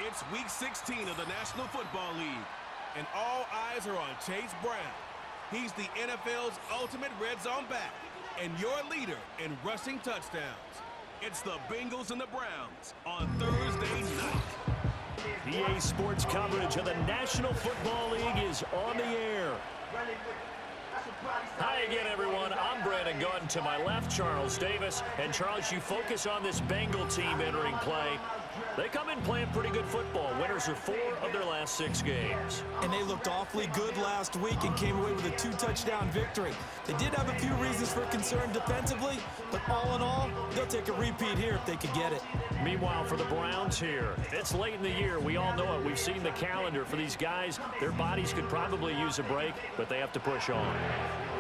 It's Week 16 of the National Football League, and all eyes are on Chase Brown. He's the NFL's ultimate red zone back and your leader in rushing touchdowns. It's the Bengals and the Browns on Thursday night. EA Sports coverage of the National Football League is on the air. Hi again, everyone. I'm Brandon Gordon. To my left, Charles Davis. And Charles, you focus on this Bengal team entering play. They come in playing pretty good football. Winners of 4 of their last 6 games. And they looked awfully good last week and came away with a 2-touchdown victory. They did have a few reasons for concern defensively, but all in all, they'll take a repeat here if they could get it. Meanwhile, for the Browns here, it's late in the year. We all know it. We've seen the calendar for these guys. Their bodies could probably use a break, but they have to push on.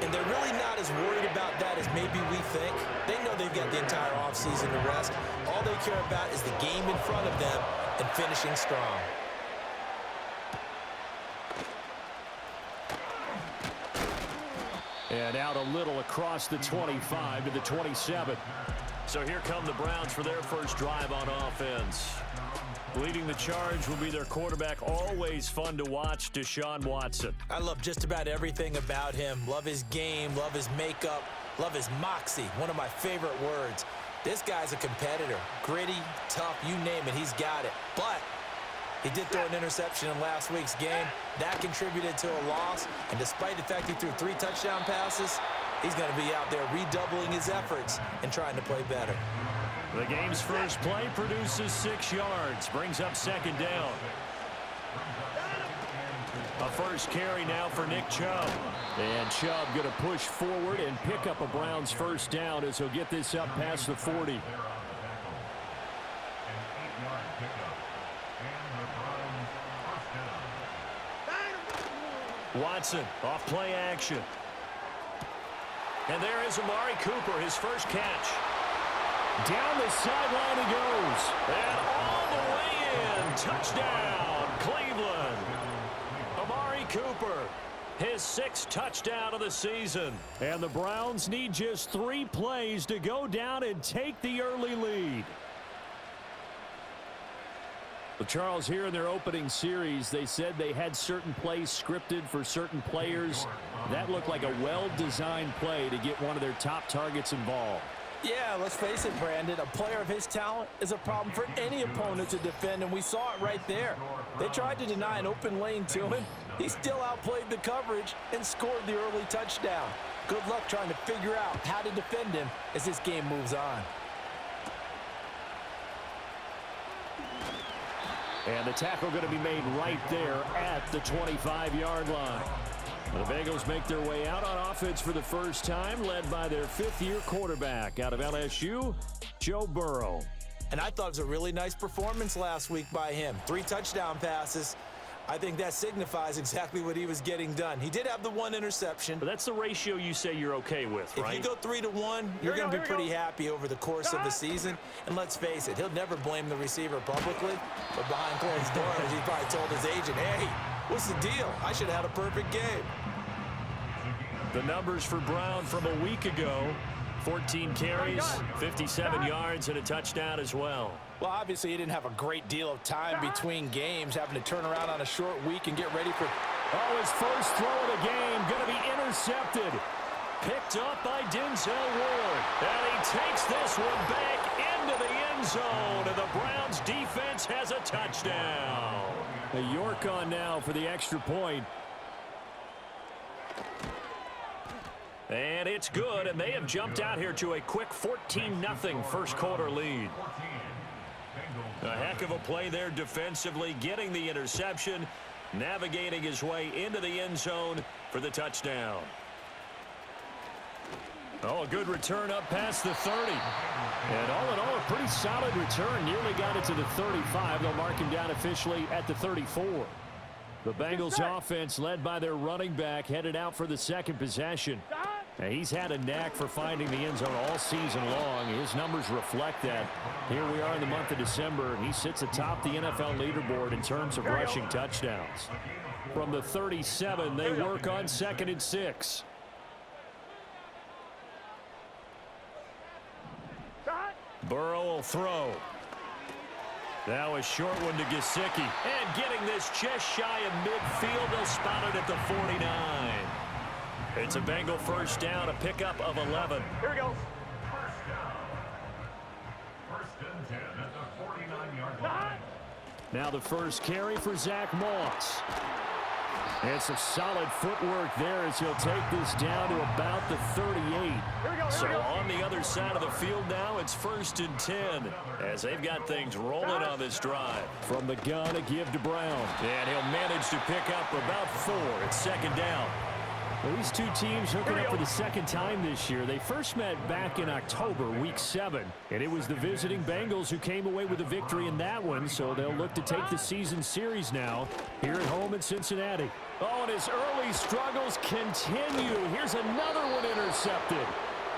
And they're really not as worried about that as maybe we think. They know they've got the entire offseason to rest. All they care about is the game in front of them and finishing strong. And out a little across the 25 to the 27. So here come the Browns for their first drive on offense. Leading the charge will be their quarterback, always fun to watch, Deshaun Watson. I love just about everything about him. Love his game, love his makeup, love his moxie, one of my favorite words. This guy's a competitor. Gritty, tough, you name it, he's got it. But he did throw an interception in last week's game. That contributed to a loss. And despite the fact he threw 3 touchdown passes, he's going to be out there redoubling his efforts and trying to play better. The game's first play produces 6 yards, brings up second down. A first carry now for Nick Chubb. And Chubb going to push forward and pick up a Browns first down as he'll get this up past the 40. Watson off play action. And there is Amari Cooper, his first catch. Down the sideline he goes. And all the way in. Touchdown, Cleveland. Amari Cooper, his 6th touchdown of the season. And the Browns need just 3 plays to go down and take the early lead. Well, Charles, here in their opening series, they said they had certain plays scripted for certain players. That looked like a well-designed play to get one of their top targets involved. Yeah, let's face it, Brandon. A player of his talent is a problem for any opponent to defend, and we saw it right there. They tried to deny an open lane to him. He still outplayed the coverage and scored the early touchdown. Good luck trying to figure out how to defend him as this game moves on. And the tackle going to be made right there at the 25-yard line. The Bengals make their way out on offense for the first time, led by their 5th-year quarterback out of LSU, Joe Burrow. And I thought it was a really nice performance last week by him. 3 touchdown passes. I think that signifies exactly what he was getting done. He did have the 1 interception. But that's the ratio you say you're okay with, right? If you go 3-1, you're going to be pretty happy over the course of the season. And let's face it, he'll never blame the receiver publicly. But behind closed doors, he probably told his agent, hey, what's the deal? I should have had a perfect game. The numbers for Brown from a week ago: 14 carries, 57 yards, and a touchdown as well. Well, obviously, he didn't have a great deal of time between games, having to turn around on a short week and get ready for... Oh, his first throw of the game going to be intercepted. Picked up by Denzel Ward. And he takes this one back into the end zone, and the Browns defense has a touchdown. A York on now for the extra point. And it's good, and they have jumped out here to a quick 14-0 first quarter lead. A heck of a play there defensively, getting the interception, navigating his way into the end zone for the touchdown. Oh, a good return up past the 30. And all in all, a pretty solid return. Nearly got it to the 35. They'll mark him down officially at the 34. The Bengals offense, led by their running back, headed out for the second possession. Now, he's had a knack for finding the end zone all season long. His numbers reflect that. Here we are in the month of December, and he sits atop the NFL leaderboard in terms of rushing touchdowns. From the 37, they work on 2nd and 6. Burrow will throw. Now a short one to Gesicki. And getting this just shy of midfield. They'll spot it at the 49. It's a Bengal first down, a pickup of 11. Here we go. First and 10 at the 49-yard line. Now the first carry for Zach Moss. And some solid footwork there as he'll take this down to about the 38. So on the other side of the field now, it's first and 10 as they've got things rolling on this drive. From the gun, a give to Brown. And he'll manage to pick up about 4 at second down. Well, these two teams hooking up for the second time this year. They first met back in October, Week 7. And it was the visiting Bengals who came away with a victory in that one, so they'll look to take the season series now here at home in Cincinnati. Oh, and his early struggles continue. Here's another one intercepted.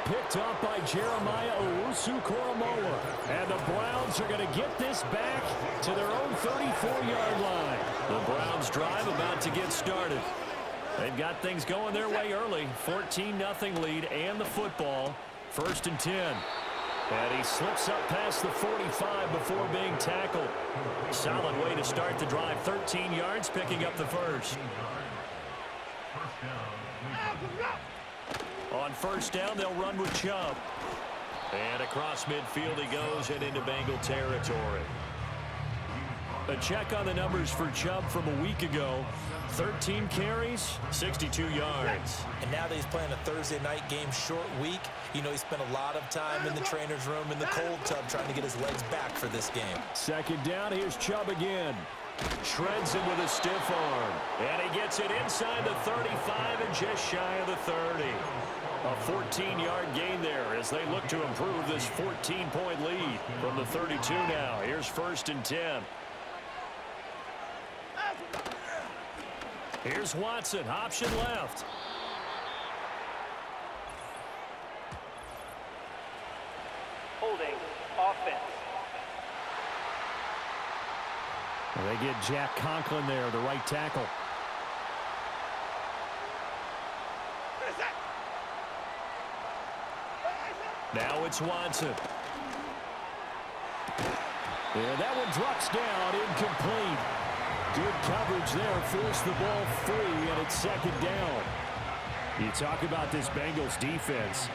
Picked off by Jeremiah Owusu-Koramoah. And the Browns are going to get this back to their own 34-yard line. The Browns drive about to get started. They've got things going their way early. 14-0 lead and the football. First and 10. And he slips up past the 45 before being tackled. Solid way to start the drive. 13 yards, picking up the first. On first down, they'll run with Chubb. And across midfield he goes and into Bengal territory. A check on the numbers for Chubb from a week ago. 13 carries, 62 yards. And now that he's playing a Thursday night game, short week, you know he spent a lot of time in the trainer's room in the cold tub trying to get his legs back for this game. Second down, here's Chubb again. Shreds him with a stiff arm. And he gets it inside the 35 and just shy of the 30. A 14-yard gain there as they look to improve this 14-point lead from the 32 now. Here's first and 10. Here's Watson, option left. Holding offense. And they get Jack Conklin there, the right tackle. Now it's Watson. And that one drops down, incomplete. Good coverage there, forced the ball free, and it's second down. You talk about this Bengals defense.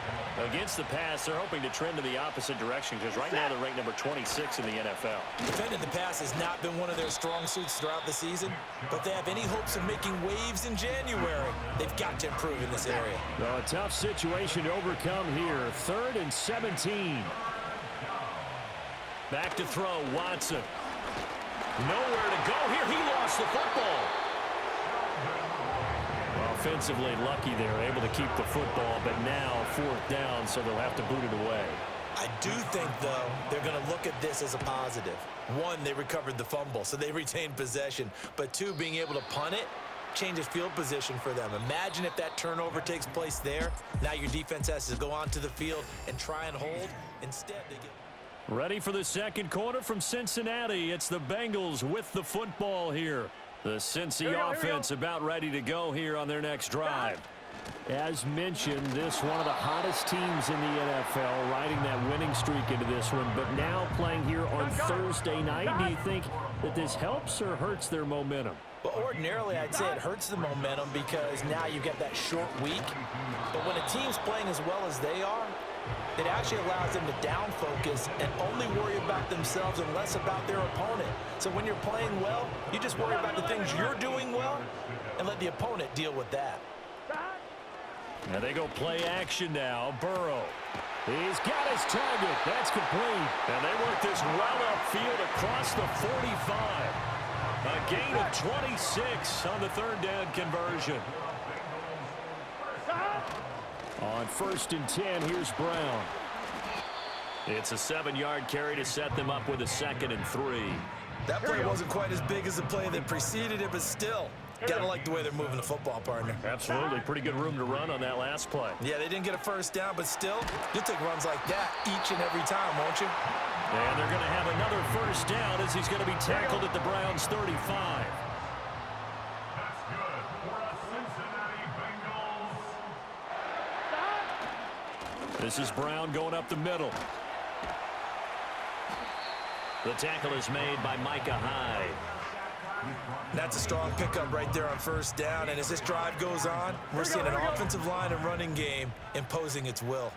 Against the pass, they're hoping to trend in the opposite direction because right now they're ranked number 26 in the NFL. Defending the pass has not been one of their strong suits throughout the season, but they have any hopes of making waves in January, they've got to improve in this area. Well, a tough situation to overcome here. 3rd and 17. Back to throw, Watson. Nowhere to go here. He lost the football. Well, offensively lucky there, able to keep the football, but now 4th down, so they'll have to boot it away. I do think, though, they're going to look at this as a positive. 1, they recovered the fumble, so they retained possession. But 2, being able to punt it changes field position for them. Imagine if that turnover takes place there. Now your defense has to go onto the field and try and hold. Instead, they get... Ready for the second quarter from Cincinnati. It's the Bengals with the football here. The Cincy offense about ready to go here on their next drive. As mentioned, this one of the hottest teams in the NFL, riding that winning streak into this one, but now playing here on Thursday night. Do you think that this helps or hurts their momentum? Well, ordinarily, I'd say it hurts the momentum because now you get that short week. But when a team's playing as well as they are, it actually allows them to down focus and only worry about themselves and less about their opponent. So when you're playing well, you just worry about the things you're doing well and let the opponent deal with that. Now they go play action now. Burrow. He's got his target. That's complete. And they work this well upfield across the 45. A gain of 26 on the 3rd down conversion. On 1st and 10, here's Brown. It's a 7-yard carry to set them up with a 2nd and 3. That play wasn't quite as big as the play that preceded it, but still, gotta like the way they're moving the football, partner. Absolutely. Pretty good room to run on that last play. Yeah, they didn't get a first down, but still, you'll take runs like that each and every time, won't you? And they're going to have another first down as he's going to be tackled at the Browns' 35. That's good for a Cincinnati Bengals. This is Brown going up the middle. The tackle is made by Micah Hyde. That's a strong pickup right there on first down, and as this drive goes on, we're seeing an offensive line and running game imposing its will.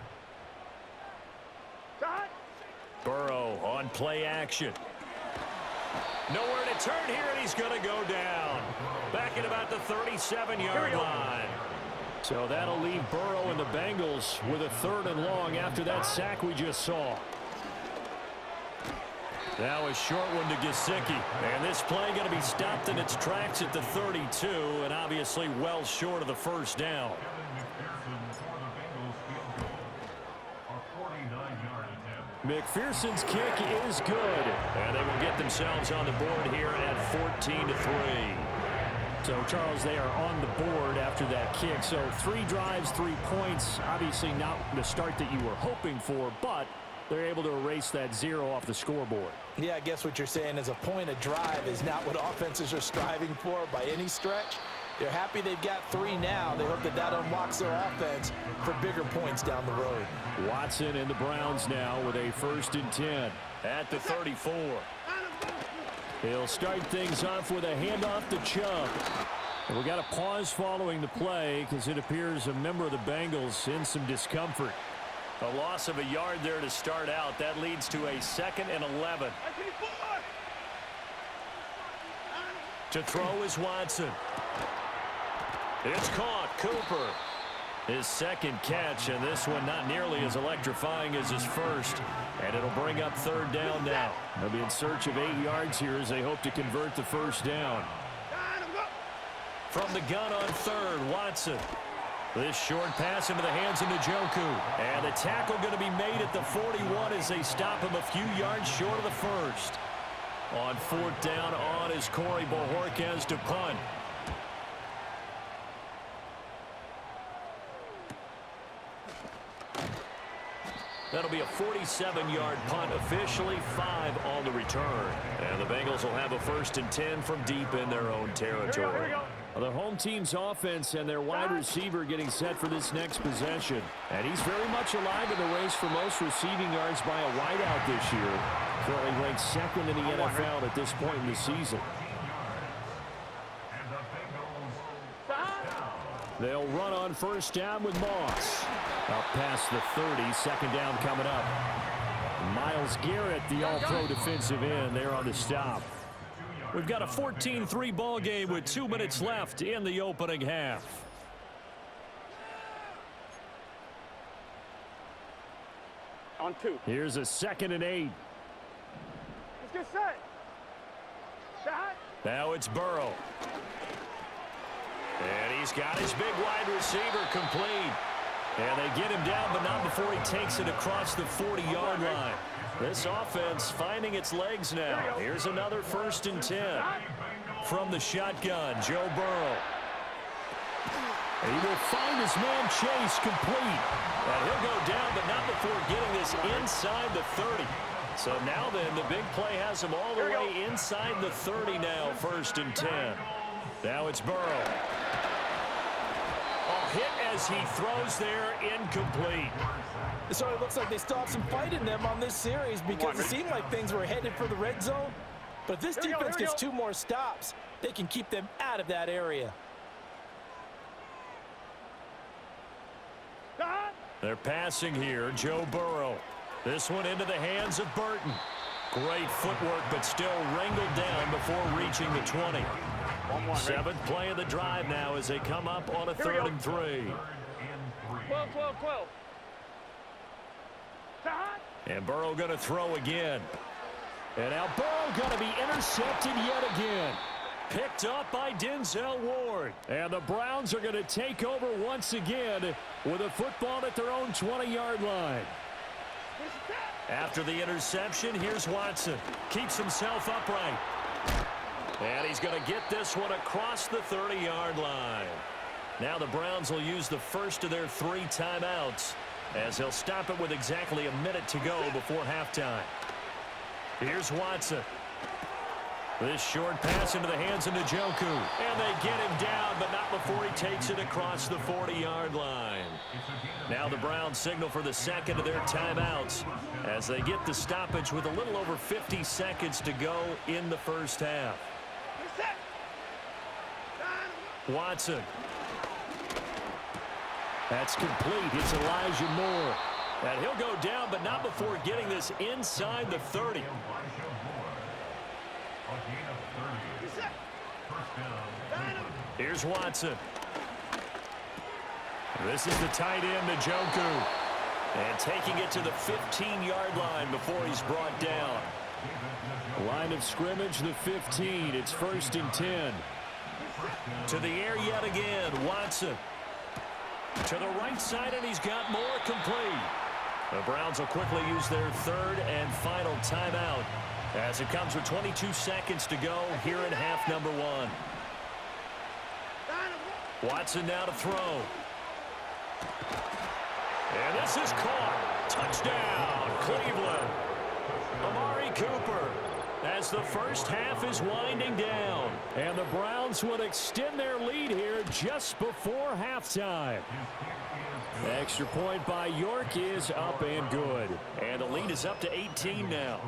Burrow on play action. Nowhere to turn here, and he's going to go down. Back at about the 37-yard line. So that'll leave Burrow and the Bengals with a 3rd and long after that sack we just saw. Now a short one to Gesicki. And this play going to be stopped in its tracks at the 32, and obviously well short of the first down. McPherson's kick is good, and they will get themselves on the board here at 14-3. So, Charles, they are on the board after that kick. So 3 drives, 3 points. Obviously not the start that you were hoping for, but they're able to erase that 0 off the scoreboard. Yeah, I guess what you're saying is a point a drive is not what offenses are striving for by any stretch. They're happy they've got 3 now. They hope that that unlocks their offense for bigger points down the road. Watson and the Browns now with a 1st and 10 at the 34. He'll start things off with a handoff to Chubb. And we got a pause following the play because it appears a member of the Bengals in some discomfort. A loss of a yard there to start out. That leads to a 2nd and 11. To throw is Watson. It's caught. Cooper. His 2nd catch, and this one not nearly as electrifying as his first. And it'll bring up 3rd down now. They'll be in search of 8 yards here as they hope to convert the 1st down. From the gun on 3rd, Watson. This short pass into the hands of Njoku. And the tackle going to be made at the 41 as they stop him a few yards short of the 1st. On 4th down on is Corey Bojorquez to punt. That'll be a 47-yard punt, officially 5 on the return. And the Bengals will have a 1st and 10 from deep in their own territory. The home team's offense and their wide receiver getting set for this next possession. And he's very much alive in the race for most receiving yards by a wideout this year. Currently ranked 2nd in the NFL at this point in the season. They'll run on 1st down with Moss. Up past the 30, 2nd down coming up. Myles Garrett, the all-pro defensive end, there on the stop. We've got a 14-3 ball game with 2 minutes left in the opening half. On 2. Here's a 2nd and 8. Let's get set. Shot. Now it's Burrow. And he's got his big wide receiver complete. And they get him down, but not before he takes it across the 40-yard line. This offense finding its legs now. Here's another 1st and 10. From the shotgun, Joe Burrow. And he will find his man Chase complete. And he'll go down, but not before getting this inside the 30. So now then, the big play has him all the way inside the 30 now, 1st and 10. Now it's Burrow. Hit as he throws there, incomplete. So it looks like they still have some fight in them on this series because it seemed like things were headed for the red zone. But if this defense gets 2 more stops, they can keep them out of that area. They're passing here, Joe Burrow. This one into the hands of Burton. Great footwork, but still wrangled down before reaching the 20. 7th play of the drive now as they come up on a 3rd and 3. 12. And Burrow going to throw again. And now Burrow going to be intercepted yet again. Picked up by Denzel Ward. And the Browns are going to take over once again with a football at their own 20-yard line. After the interception, here's Watson. Keeps himself upright. And he's going to get this one across the 30-yard line. Now the Browns will use the first of their 3 timeouts as they'll stop it with exactly a minute to go before halftime. Here's Watson. This short pass into the hands of Njoku. And they get him down, but not before he takes it across the 40-yard line. Now the Browns signal for the second of their timeouts as they get the stoppage with a little over 50 seconds to go in the first half. Watson. That's complete. It's Elijah Moore. And he'll go down, but not before getting this inside the 30. Here's Watson. This is the tight end, Njoku. And taking it to the 15-yard line before he's brought down. Line of scrimmage, the 15. It's 1st and 10. To the air yet again, Watson. To the right side, and he's got more complete. The Browns will quickly use their third and final timeout as it comes with 22 seconds to go here in half number 1. Watson now to throw. And this is caught. Touchdown, Cleveland. Amari Cooper as the first half is winding down. And the Browns would extend their lead here just before halftime. The extra point by York is up and good. And the lead is up to 18 now.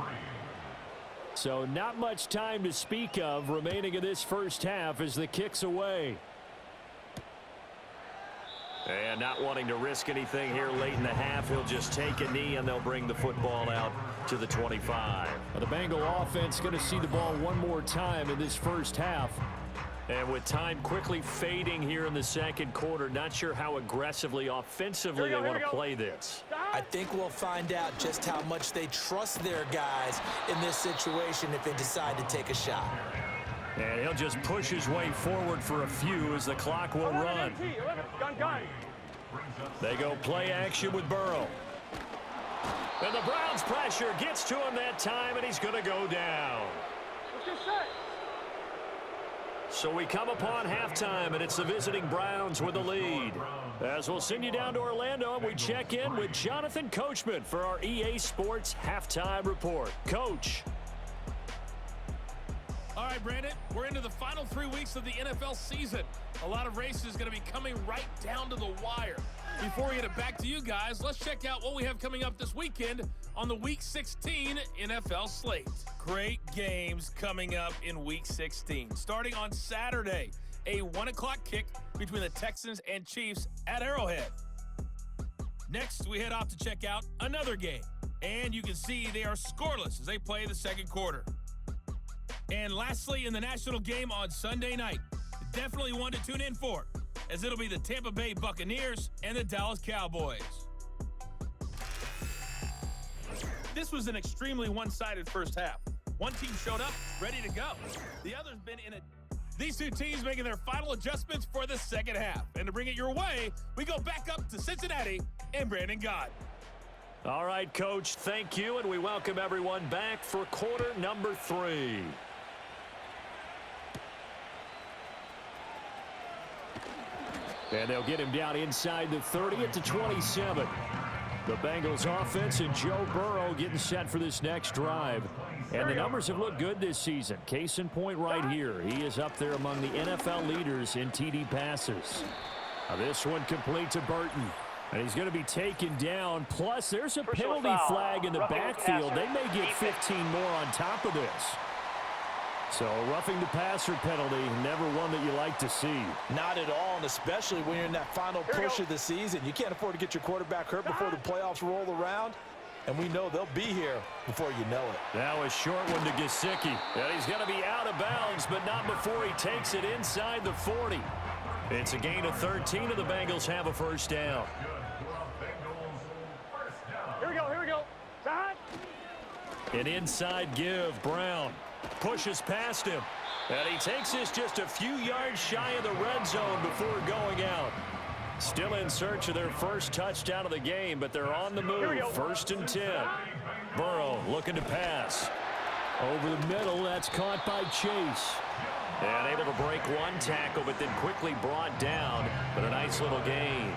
So not much time to speak of remaining in this first half as the kick's away. And not wanting to risk anything here late in the half, he'll just take a knee and they'll bring the football out to the 25. Well, the Bengal offense going to see the ball one more time in this first half. And with time quickly fading here in the second quarter, not sure how aggressively, offensively they want to play this. I think we'll find out just how much they trust their guys in this situation if they decide to take a shot. And he'll just push his way forward for a few as the clock will run. They go play action with Burrow. And the Browns pressure gets to him that time, and he's going to go down. So we come upon halftime, and it's the visiting Browns with the lead. As we'll send you down to Orlando, and we check in with Jonathan Coachman for our EA Sports Halftime Report. Coach. All right, Brandon, we're into the final 3 weeks of the NFL season. A lot of races going to be coming right down to the wire. Before we get it back to you guys, let's check out what we have coming up this weekend on the Week 16 NFL slate. Great games coming up in Week 16. Starting on Saturday, a 1 o'clock kick between the Texans and Chiefs at Arrowhead. Next, we head off to check out another game. And you can see they are scoreless as they play the second quarter. And lastly, in the national game on Sunday night, definitely one to tune in for, as it'll be the Tampa Bay Buccaneers and the Dallas Cowboys. This was an extremely one-sided first half. One team showed up, ready to go. The other's been in a... These two teams making their final adjustments for the second half. And to bring it your way, we go back up to Cincinnati and Brandon Gott. All right, Coach, thank you, and we welcome everyone back for quarter number 3. And they'll get him down inside the 30 at the 27. The Bengals offense and Joe Burrow getting set for this next drive. And the numbers have looked good this season. Case in point right here. He is up there among the NFL leaders in TD passes. Now this one complete to Burton. And he's going to be taken down. Plus, there's a penalty flag in the backfield. They may get 15 more on top of this. So, roughing the passer penalty, never one that you like to see. Not at all, and especially when you're in that final push of the season. You can't afford to get your quarterback hurt before the playoffs roll around, and we know they'll be here before you know it. Now a short one to Gesicki. And he's going to be out of bounds, but not before he takes it inside the 40. It's a gain of 13, and the Bengals have a first down. Here we go. Side. An inside give, Brown. Pushes past him. And he takes this just a few yards shy of the red zone before going out. Still in search of their first touchdown of the game, but they're on the move. 1st and 10. Burrow looking to pass. Over the middle, that's caught by Chase. And able to break one tackle, but then quickly brought down. But a nice little gain.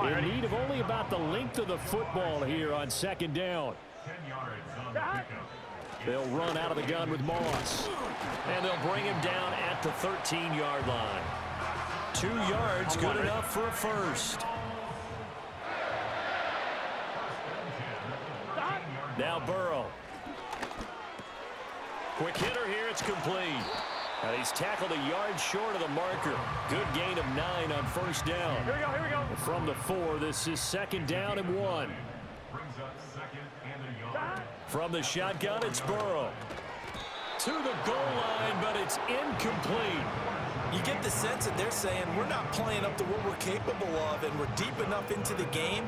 In need of only about the length of the football here on second down. 10 yards on the pickup. They'll run out of the gun with Moss. And they'll bring him down at the 13-yard line. 2 yards, good enough for a first. Now Burrow. Quick hitter here, it's complete. And he's tackled a yard short of the marker. Good gain of 9 on first down. Here we go. From the 4, this is 2nd down and 1. Brings up 2nd and a yard. From the shotgun, it's Burrow. To the goal line, but it's incomplete. You get the sense that they're saying we're not playing up to what we're capable of, and we're deep enough into the game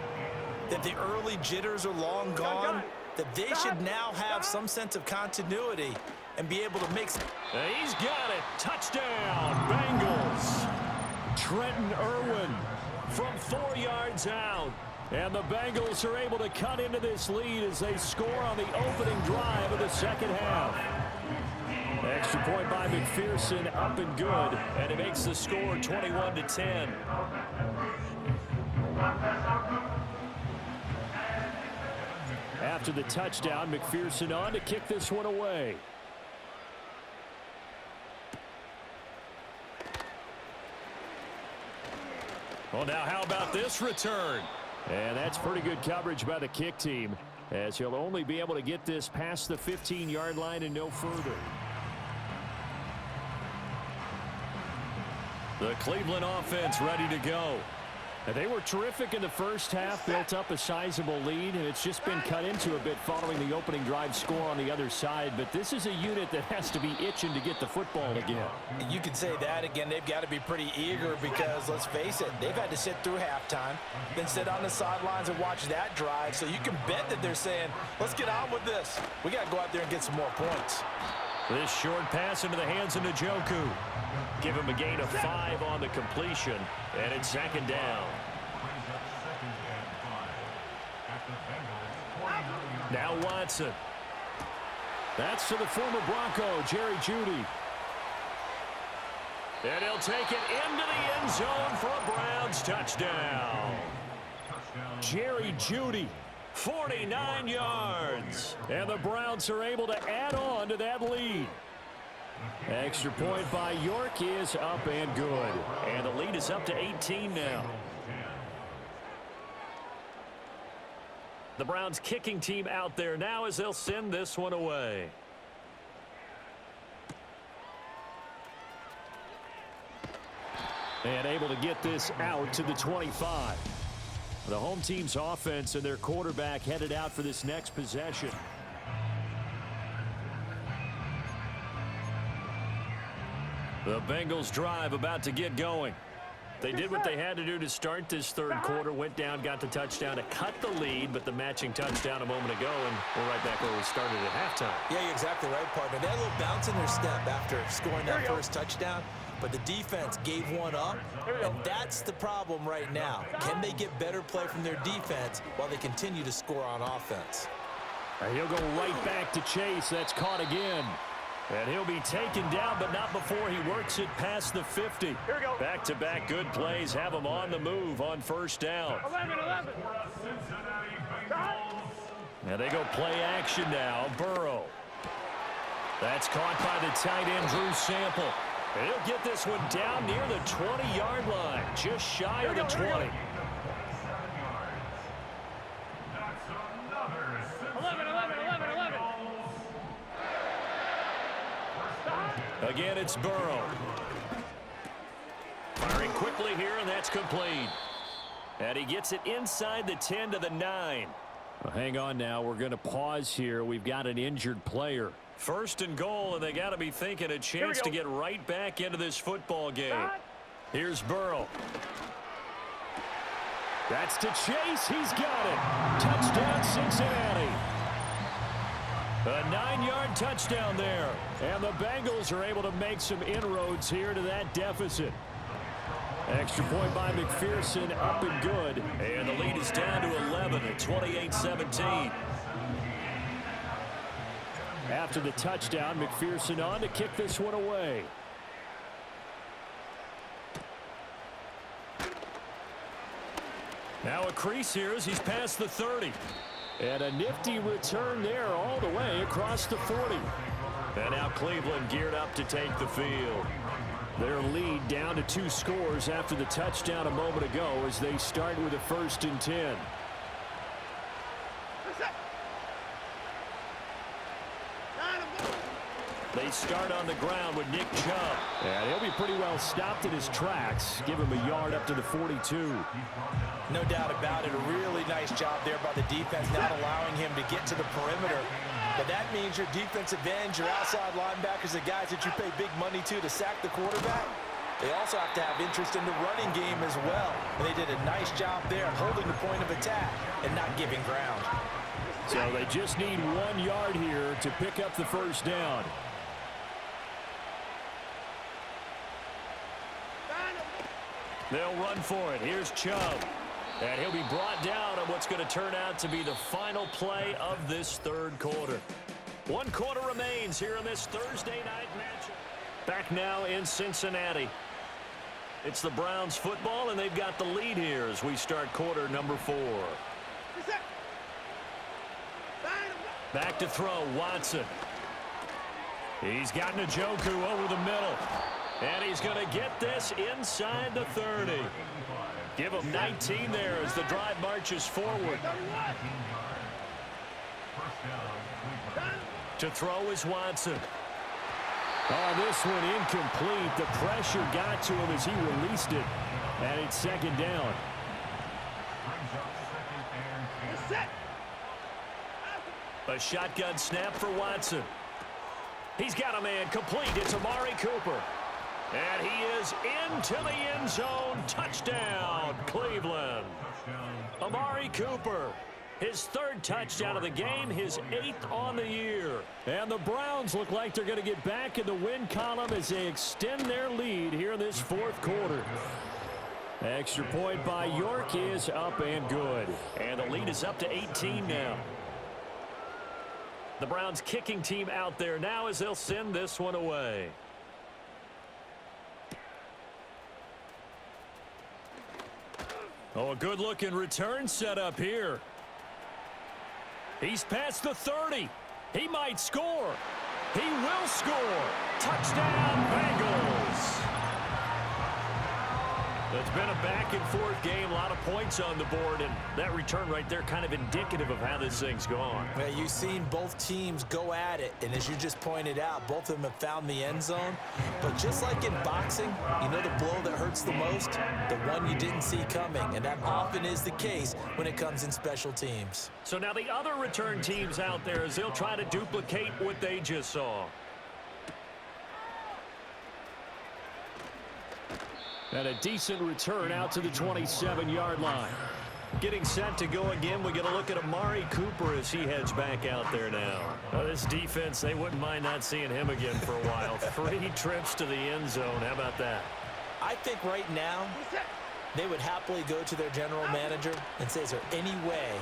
that the early jitters are long gone, that they should now have some sense of continuity and be able to make some... He's got it. Touchdown, Bengals. Trenton Irwin from 4 yards out. And the Bengals are able to cut into this lead as they score on the opening drive of the second half. Extra point by McPherson, up and good. And it makes the score 21-10. After the touchdown, McPherson on to kick this one away. Well, now how about this return? And that's pretty good coverage by the kick team, as he'll only be able to get this past the 15-yard line and no further. The Cleveland offense ready to go. And they were terrific in the first half, built up a sizable lead, and it's just been cut into a bit following the opening drive score on the other side. But this is a unit that has to be itching to get the football again. You can say that again. They've got to be pretty eager because, let's face it, they've had to sit through halftime, then sit on the sidelines and watch that drive. So you can bet that they're saying, let's get on with this. We got to go out there and get some more points. This short pass into the hands of Njoku. Give him a gain of 5 on the completion, and it's 2nd down. Now Watson. That's to the former Bronco, Jerry Jeudy. And he'll take it into the end zone for a Browns touchdown. Jerry Jeudy, 49 yards. And the Browns are able to add on to that lead. Extra point by York is up and good. And the lead is up to 18 now. The Browns kicking team out there now as they'll send this one away. And able to get this out to the 25. The home team's offense and their quarterback headed out for this next possession. The Bengals drive about to get going. They did what they had to do to start this third quarter, went down, got the touchdown to cut the lead, but the matching touchdown a moment ago, and we're right back where we started at halftime. Yeah, you're exactly right, partner. They had a little bounce in their step after scoring that first touchdown, but the defense gave one up, and that's the problem right now. Can they get better play from their defense while they continue to score on offense? And he'll go right back to Chase. That's caught again. And he'll be taken down, but not before he works it past the 50. Here we go. Back-to-back good plays have him on the move on first down. 11. And they go play action now. Burrow. That's caught by the tight end, Drew Sample. And he'll get this one down near the 20-yard line, just shy of the 20. 11. Again, it's Burrow. Firing quickly here, and that's complete. And he gets it inside the 10 to the 9. Well, hang on now. We're going to pause here. We've got an injured player. 1st and goal, and they got to be thinking a chance to get right back into this football game. Here's Burrow. That's to Chase. He's got it. Touchdown, Cincinnati. A 9-yard touchdown there. And the Bengals are able to make some inroads here to that deficit. Extra point by McPherson, up and good. And the lead is down to 11 at 28-17. After the touchdown, McPherson on to kick this one away. Now a crease here as he's past the 30. And a nifty return there all the way across the 40. And now Cleveland geared up to take the field. Their lead down to 2 scores after the touchdown a moment ago as they start with a 1st and 10. They start on the ground with Nick Chubb. And he'll be pretty well stopped in his tracks. Give him a yard up to the 42. No doubt about it. A really nice job there by the defense, not allowing him to get to the perimeter. But that means your defensive ends, your outside linebackers, the guys that you pay big money to sack the quarterback, they also have to have interest in the running game as well. And they did a nice job there holding the point of attack and not giving ground. So they just need 1 yard here to pick up the 1st down. They'll run for it. Here's Chubb. And he'll be brought down on what's going to turn out to be the final play of this 3rd quarter. 1 quarter remains here in this Thursday night matchup. Back now in Cincinnati. It's the Browns football, and they've got the lead here as we start quarter number 4. Back to throw, Watson. He's got Njoku over the middle. And he's going to get this inside the 30. Give him 19 there as the drive marches forward. To throw is Watson. Oh, this one incomplete. The pressure got to him as he released it. And it's 2nd down. A shotgun snap for Watson. He's got a man complete. It's Amari Cooper. And he is into the end zone. Touchdown, Cleveland. Amari Cooper, his 3rd touchdown of the game, his 8th on the year. And the Browns look like they're going to get back in the win column as they extend their lead here in this 4th quarter. Extra point by York is up and good. And the lead is up to 18 now. The Browns kicking team out there now as they'll send this one away. Oh, a good-looking return set up here. He's past the 30. He might score. He will score. Touchdown, Bengals. It's been a back-and-forth game, a lot of points on the board, and that return right there kind of indicative of how this thing's gone. Well, you've seen both teams go at it, and as you just pointed out, both of them have found the end zone. But just like in boxing, you know the blow that hurts the most? The one you didn't see coming, and that often is the case when it comes in special teams. So now the other return teams out there as they'll try to duplicate what they just saw. And a decent return out to the 27-yard line. Getting set to go again, we get a look at Amari Cooper as he heads back out there now. Well, this defense, they wouldn't mind not seeing him again for a while. 3 trips to the end zone. How about that? I think right now they would happily go to their general manager and say, is there any way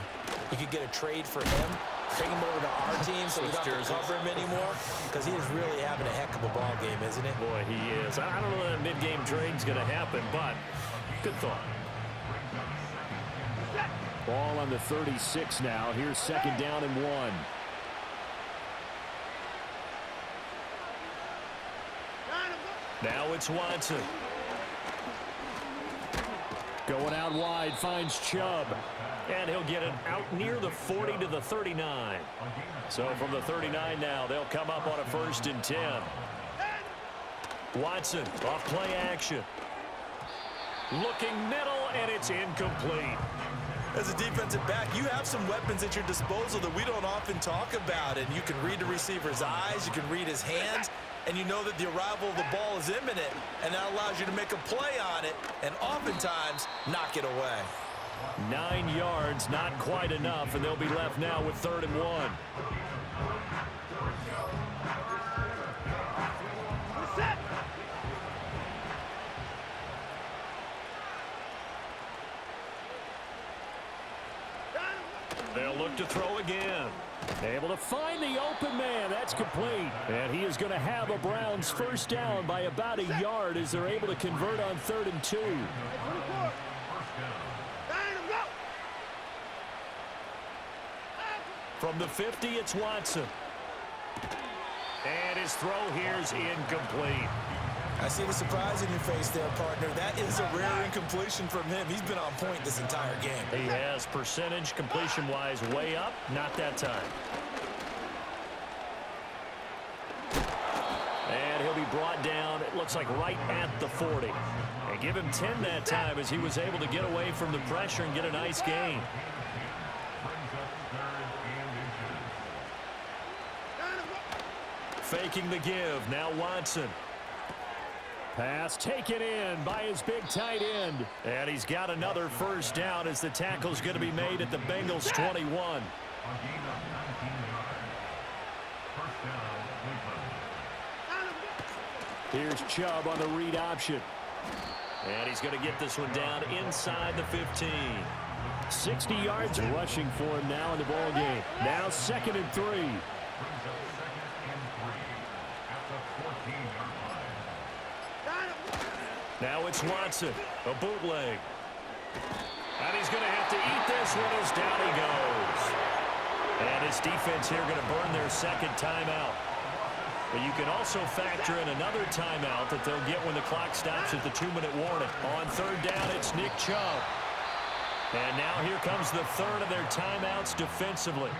you could get a trade for him? Bring him over to our team so we don't have to cover him anymore? Because he is really having a heck of a ball game, isn't it? Boy, he is. I don't know that a mid-game trade's going to happen, but good thought. Ball on the 36 now. Here's 2nd down and 1. Now it's Watson. Going out wide, finds Chubb. And he'll get it out near the 40 to the 39. So from the 39 now, they'll come up on a 1st and 10. Watson off play action. Looking middle, and it's incomplete. As a defensive back, you have some weapons at your disposal that we don't often talk about. And you can read the receiver's eyes, you can read his hands, and you know that the arrival of the ball is imminent. And that allows you to make a play on it and oftentimes knock it away. 9 yards, not quite enough, and they'll be left now with 3rd and 1. They'll look to throw again. Able to find the open man. That's complete. And he is going to have a Browns 1st down by about a yard as they're able to convert on 3rd and 2. From the 50, it's Watson. And his throw here's incomplete. I see the surprise in your face there, partner. That is a rare incompletion from him. He's been on point this entire game. He has percentage completion-wise way up. Not that time. And he'll be brought down, it looks like right at the 40. And give him 10 that time as he was able to get away from the pressure and get a nice gain. Faking the give. Now Watson. Pass taken in by his big tight end. And he's got another first down as the tackle's going to be made at the Bengals 21. Here's Chubb on the read option. And he's going to get this one down inside the 15. 60 yards rushing for him now in the ball game. Now 2nd and 3. Now it's Watson, a bootleg. And he's going to have to eat this one as down he goes. And his defense here going to burn their second timeout. But you can also factor in another timeout that they'll get when the clock stops at the 2-minute warning. On 3rd down, it's Nick Chubb. And now here comes the 3rd of their timeouts defensively.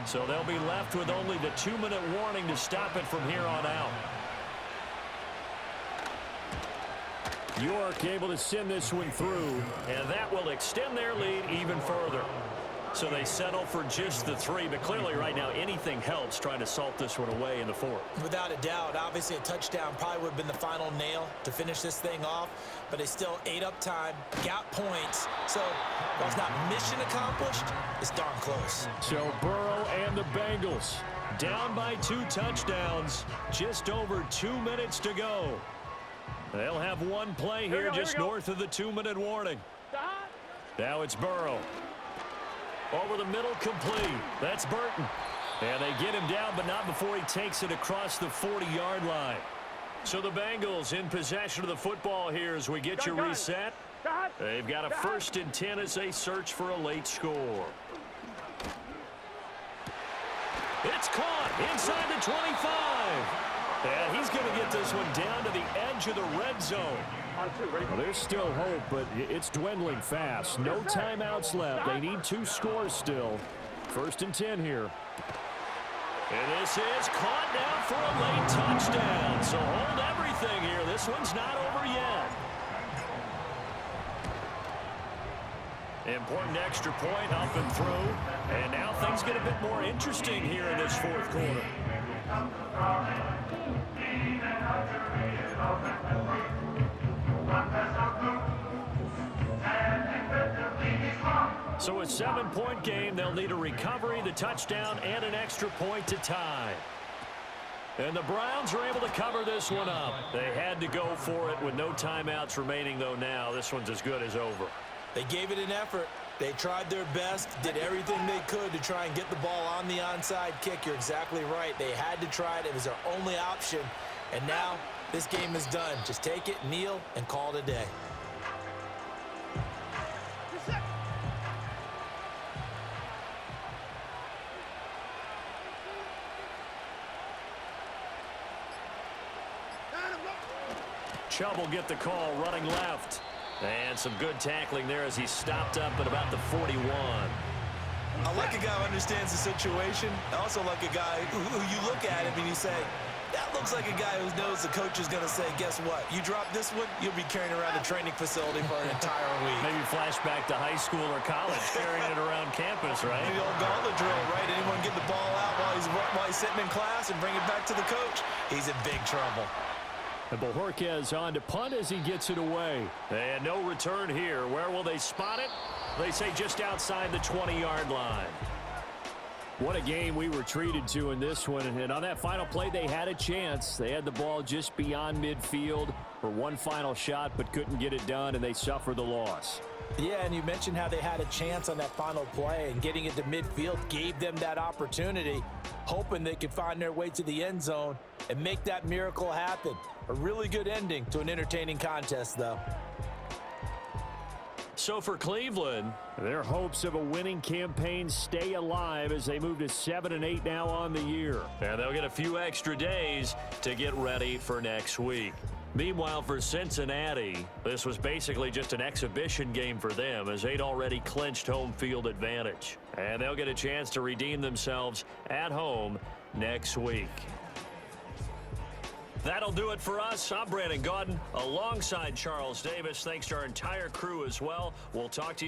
So they'll be left with only the 2-minute warning to stop it from here on out. York able to send this one through, and that will extend their lead even further. So they settle for just the 3, but clearly right now anything helps trying to salt this one away in the 4th. Without a doubt, obviously a touchdown probably would have been the final nail to finish this thing off, but they still ate up time, got points. So while it's not mission accomplished, it's darn close. So Burrow and the Bengals down by 2 touchdowns, just over 2 minutes to go. They'll have one play here just north of the 2-minute warning. Now it's Burrow. Over the middle, complete. That's Burton. And they get him down, but not before he takes it across the 40-yard line. So the Bengals in possession of the football here as we get you reset. They've got a 1st and 10 as they search for a late score. It's caught inside the 25. And he's going to get this one down to the edge of the red zone. Well, there's still hope, but it's dwindling fast. No timeouts left. They need 2 scores still. 1st and 10 here. And this is caught now for a late touchdown. So hold everything here. This one's not over yet. Important extra point up and through. And now things get a bit more interesting here in this 4th quarter. So a 7-point game. They'll need a recovery, the touchdown, and an extra point to tie. And the Browns are able to cover this one up. They had to go for it with no timeouts remaining, though now this one's as good as over. They gave it an effort. They tried their best, did everything they could to try and get the ball on the onside kick. You're exactly right. They had to try it. It was their only option. And now this game is done. Just take it, kneel, and call it a day. Chubb will get the call running left. And some good tackling there as he stopped up at about the 41. I like a guy who understands the situation. I also like a guy who you look at him and you say, that looks like a guy who knows the coach is going to say, guess what? You drop this one, you'll be carrying around the training facility for an entire week. Maybe flashback to high school or college, carrying it around campus, right? The old gauntlet drill, right? Anyone get the ball out while he's sitting in class and bring it back to the coach? He's in big trouble. And Bojorquez on to punt as he gets it away. And no return here. Where will they spot it? They say just outside the 20-yard line. What a game we were treated to in this one. And on that final play, they had a chance. They had the ball just beyond midfield for one final shot, but couldn't get it done, and they suffered the loss. Yeah, and you mentioned how they had a chance on that final play, and getting it to midfield gave them that opportunity, hoping they could find their way to the end zone and make that miracle happen. A really good ending to an entertaining contest, though. So for Cleveland, their hopes of a winning campaign stay alive as they move to 7-8 now on the year. And they'll get a few extra days to get ready for next week. Meanwhile, for Cincinnati, this was basically just an exhibition game for them as they'd already clinched home field advantage. And they'll get a chance to redeem themselves at home next week. That'll do it for us. I'm Brandon Gaudin alongside Charles Davis. Thanks to our entire crew as well. We'll talk to you